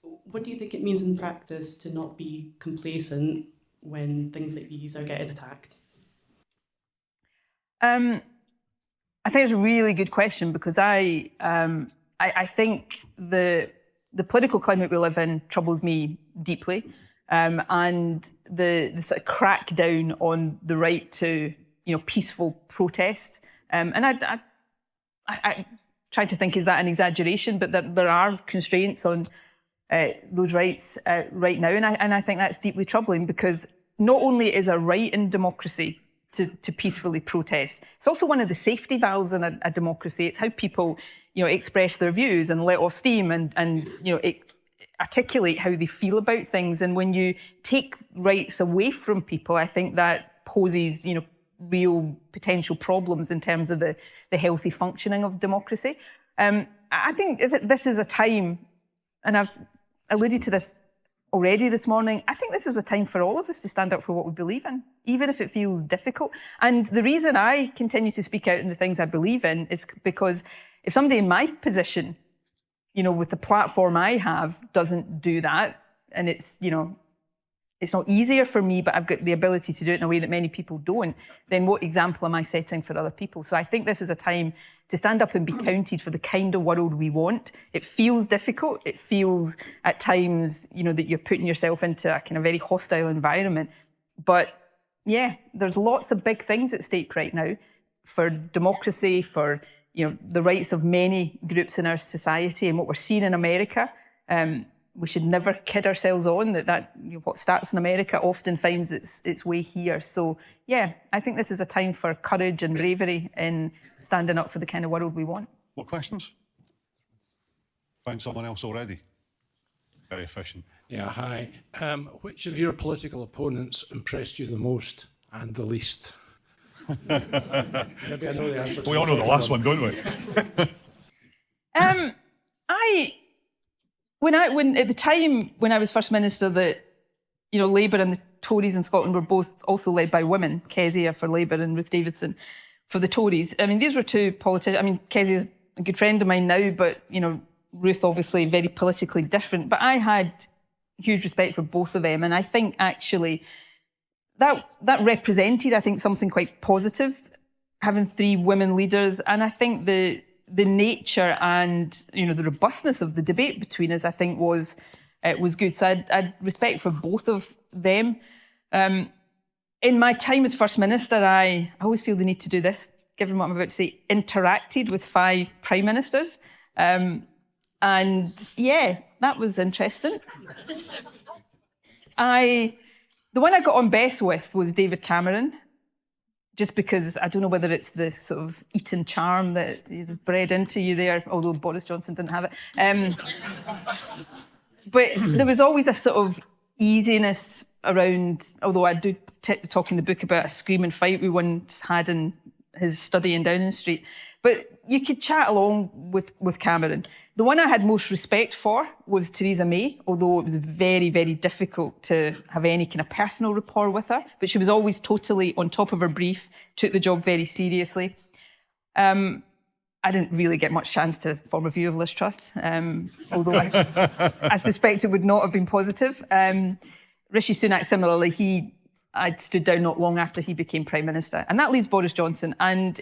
What do you think it means in practice to not be complacent when things like these are getting attacked? I think it's a really good question, because I think the political climate we live in troubles me deeply, and the sort of crackdown on the right to, you know, peaceful protest. And I try to think, is that an exaggeration? But there are constraints on those rights right now, and I think that's deeply troubling, because not only is a right in democracy to peacefully protest, it's also one of the safety valves in a democracy. It's how people, you know, express their views and let off steam and you know, articulate how they feel about things. And when you take rights away from people, I think that poses, you know, real potential problems in terms of the healthy functioning of democracy. I think this is a time, and I've alluded to this already this morning, I think this is a time for all of us to stand up for what we believe in, even if it feels difficult. And the reason I continue to speak out in the things I believe in is because if somebody in my position, you know, with the platform I have, doesn't do that, and it's, you know, it's not easier for me, but I've got the ability to do it in a way that many people don't, then what example am I setting for other people? So I think this is a time to stand up and be counted for the kind of world we want. It feels difficult. It feels at times, you know, that you're putting yourself into a kind of very hostile environment. But yeah, there's lots of big things at stake right now for democracy, for, you know, the rights of many groups in our society. And what we're seeing in America, we should never kid ourselves on that you know, what starts in America often finds its way here. So yeah, I think this is a time for courage and bravery in standing up for the kind of world we want. What questions? Found someone else already. Very efficient. Yeah, hi. Which of your political opponents impressed you the most and the least? Maybe I know the answer. We all know the last one, don't we? When at the time when I was First Minister, that, you know, Labour and the Tories in Scotland were both also led by women, Kezia for Labour and Ruth Davidson for the Tories. I mean, these were two politicians. I mean, Kezia a good friend of mine now, but, Ruth obviously very politically different. But I had huge respect for both of them. And I think actually that represented, I think, something quite positive, having 3 women leaders. And I think the nature and, the robustness of the debate between us, I think, was good. So I had respect for both of them. In my time as First Minister, I always feel the need to do this, given what I'm about to say, interacted with 5 Prime Ministers. And yeah, that was interesting. The one I got on best with was David Cameron, just because I don't know whether it's the sort of Eton charm that is bred into you there, although Boris Johnson didn't have it. But there was always a sort of easiness around, although I do talk in the book about a screaming fight we once had in his study in Downing Street. But you could chat along with Cameron. The one I had most respect for was Theresa May, although it was very, very difficult to have any kind of personal rapport with her. But she was always totally on top of her brief, took the job very seriously. I didn't really get much chance to form a view of Liz Truss, although I suspect it would not have been positive. Rishi Sunak, similarly, I'd stood down not long after he became Prime Minister. And that leaves Boris Johnson. And,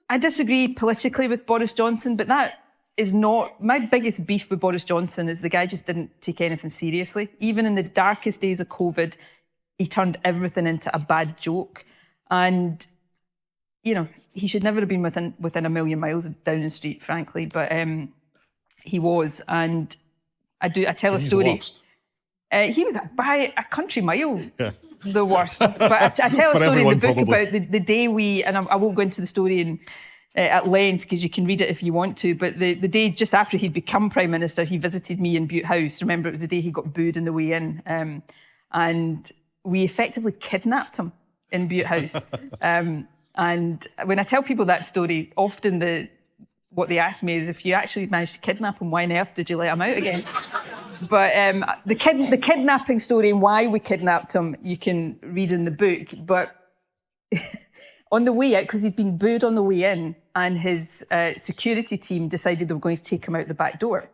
I disagree politically with Boris Johnson, but that is not... My biggest beef with Boris Johnson is the guy just didn't take anything seriously. Even in the darkest days of COVID, he turned everything into a bad joke. And, he should never have been within a million miles of Downing Street, frankly, but he was. And I tell a story. He was by a country mile. Yeah. The worst. But I tell a story in the book about the day and I won't go into the story at length because you can read it if you want to, but the day just after he'd become Prime Minister, he visited me in Butte House. Remember, it was the day he got booed on the way in. And we effectively kidnapped him in Butte House. And when I tell people that story, often what they ask me is, if you actually managed to kidnap him, why on earth did you let him out again? But the kidnapping story and why we kidnapped him, you can read in the book. But on the way out, because he'd been booed on the way in, and his security team decided they were going to take him out the back door.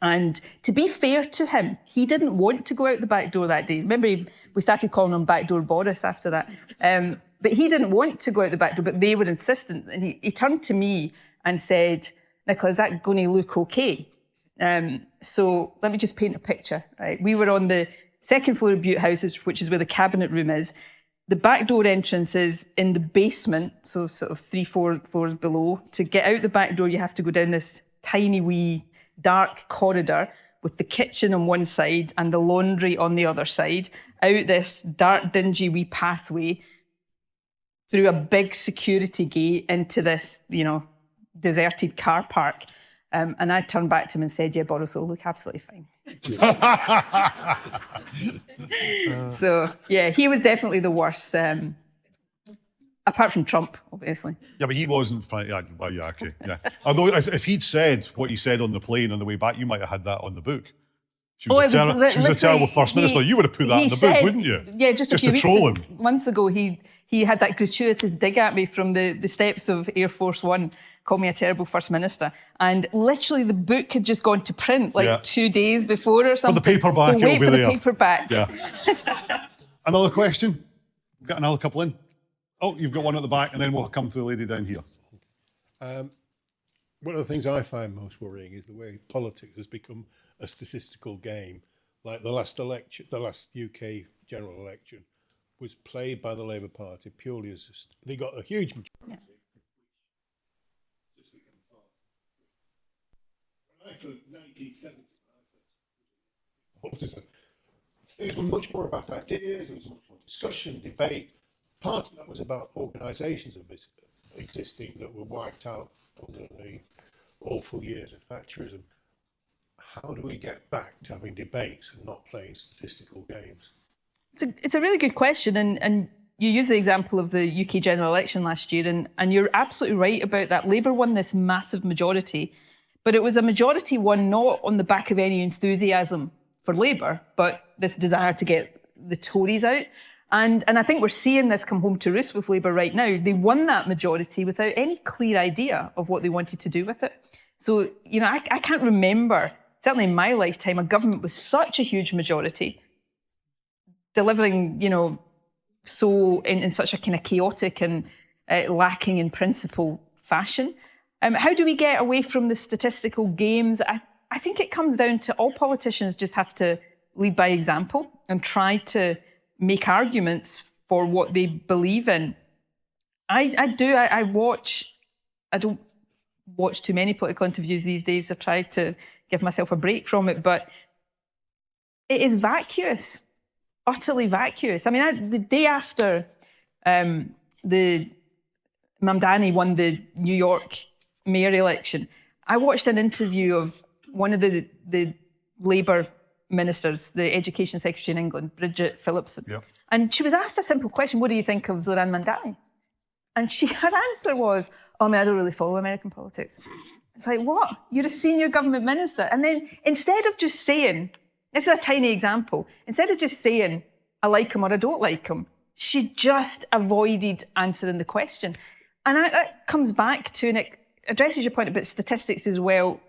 And to be fair to him, he didn't want to go out the back door that day. Remember, we started calling him Backdoor Boris after that. But he didn't want to go out the back door, but they were insistent. And he turned to me and said, "Nicola, is that going to look okay?" So let me just paint a picture. Right, we were on the second floor of Butte House, which is where the cabinet room is. The back door entrance is in the basement, so sort of 3-4 floors below. To get out the back door, you have to go down this tiny wee dark corridor with the kitchen on one side and the laundry on the other side, out this dark, dingy wee pathway through a big security gate into this, deserted car park. And I turned back to him and said, "Yeah, Boris will look absolutely fine." So, yeah, he was definitely the worst, apart from Trump, obviously. Yeah, but he wasn't... Yeah, okay, yeah. Although if he'd said what he said on the plane on the way back, you might have had that on the book. She was a terrible First Minister. You would have put that in the book, wouldn't you? Yeah, just a few months ago, he had that gratuitous dig at me from the steps of Air Force One, called me a terrible First Minister. And literally the book had just gone to print 2 days before or something. For the paperback, so wait for the paperback. Yeah. Another question? We've got another couple in. Oh, you've got one at the back, and then we'll come to the lady down here. One of the things I find most worrying is the way politics has become a statistical game. Like the last UK general election was played by the Labour Party purely as they got a huge majority. Yeah. When I first 1970, it was much more about ideas. It was much more discussion, debate. Part of that was about organisations of existing that were wiped out under the awful years of Thatcherism. How do we get back to having debates and not playing statistical games? It's a really good question, and you use the example of the UK general election last year, and you're absolutely right about that. Labour won this massive majority, but it was a majority won not on the back of any enthusiasm for Labour, but this desire to get the Tories out. And I think we're seeing this come home to roost with Labour right now. They won that majority without any clear idea of what they wanted to do with it. So, you know, I can't remember, certainly in my lifetime, a government with such a huge majority delivering, you know, so in such a kind of chaotic and lacking in principle fashion. How do we get away from the statistical games? I think it comes down to all politicians just have to lead by example and try to make arguments for what they believe in. I don't watch too many political interviews these days. I try to give myself a break from it, but it is vacuous, utterly vacuous. I mean, the day after the Mamdani won the New York mayor election, I watched an interview of one of the Labour ministers, the education secretary in England, Bridget Phillipson. Yep. And she was asked a simple question, what do you think of Zoran Mandani? And her answer was, oh, I mean, I don't really follow American politics. It's like, what? You're a senior government minister. And then instead of just saying, this is a tiny example, instead of just saying, I like him or I don't like him, she just avoided answering the question. And that comes back to, and it addresses your point about statistics as well.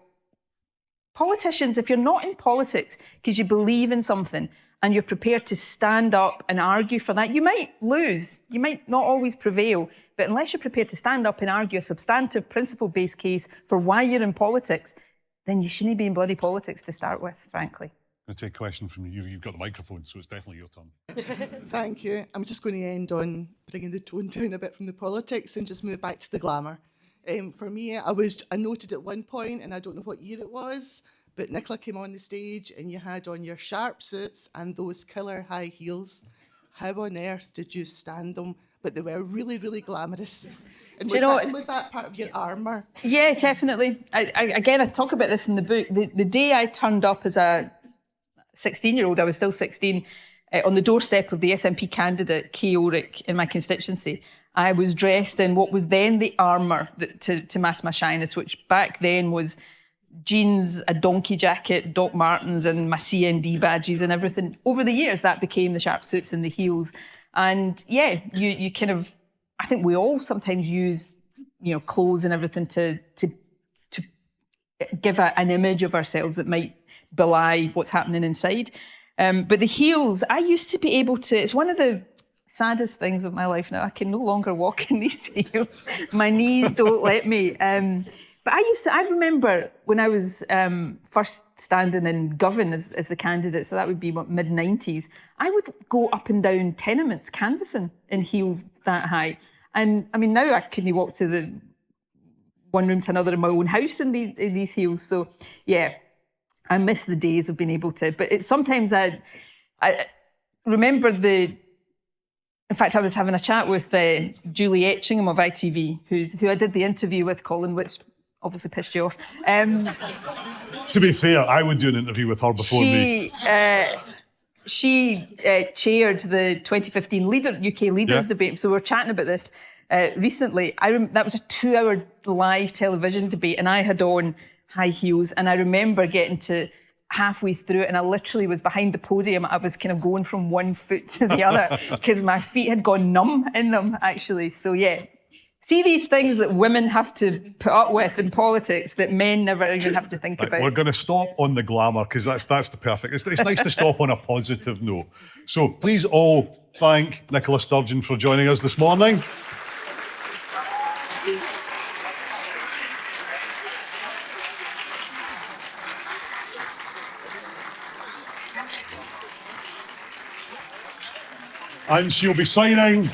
Politicians, if you're not in politics because you believe in something and you're prepared to stand up and argue for that, you might lose. You might not always prevail. But unless you're prepared to stand up and argue a substantive, principle-based case for why you're in politics, then you shouldn't be in bloody politics to start with, frankly. I'm going to take a question from you. You've got the microphone, so it's definitely your turn. Thank you. I'm just going to end on bringing the tone down a bit from the politics and just move back to the glamour. For me, I noted at one point, and I don't know what year it was, but Nicola came on the stage and you had on your sharp suits and those killer high heels. How on earth did you stand them? But they were really, really glamorous. And was that part of your armour? Yeah, definitely. I talk about this in the book. The day I turned up as a 16-year-old, I was still 16, on the doorstep of the SNP candidate, Kay Orrick, in my constituency, I was dressed in what was then the armour to mask my shyness, which back then was jeans, a donkey jacket, Doc Martens, and my CND badges and everything. Over the years, that became the sharp suits and the heels. And yeah, you kind of, I think we all sometimes use, you know, clothes and everything to give an image of ourselves that might belie what's happening inside. But the heels, I used to be able to, it's one of the saddest things of my life now. I can no longer walk in these heels. My knees don't let me. But I remember when I was first standing in Govan as the candidate, so that would be mid-90s, I would go up and down tenements canvassing in heels that high. And I mean, now I couldn't walk to the one room to another in my own house in these heels. So yeah, I miss the days of being able to. But sometimes I remember in fact, I was having a chat with Julie Etchingham of ITV, who I did the interview with, Colin, which obviously pissed you off. To be fair, I would do an interview with her before me. She chaired the 2015 UK Leaders debate, so we were chatting about this recently. That was a 2-hour live television debate, and I had on high heels, and I remember getting to halfway through it and I literally was behind the podium. I was kind of going from one foot to the other because my feet had gone numb in them, actually. So yeah, see these things that women have to put up with in politics that men never even have to think about. We're going to stop on the glamour because that's the perfect. It's nice to stop on a positive note. So please all thank Nicola Sturgeon for joining us this morning. And she'll be signing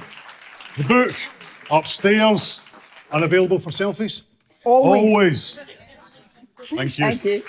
the book upstairs and available for selfies. Always. Thank you. Thank you.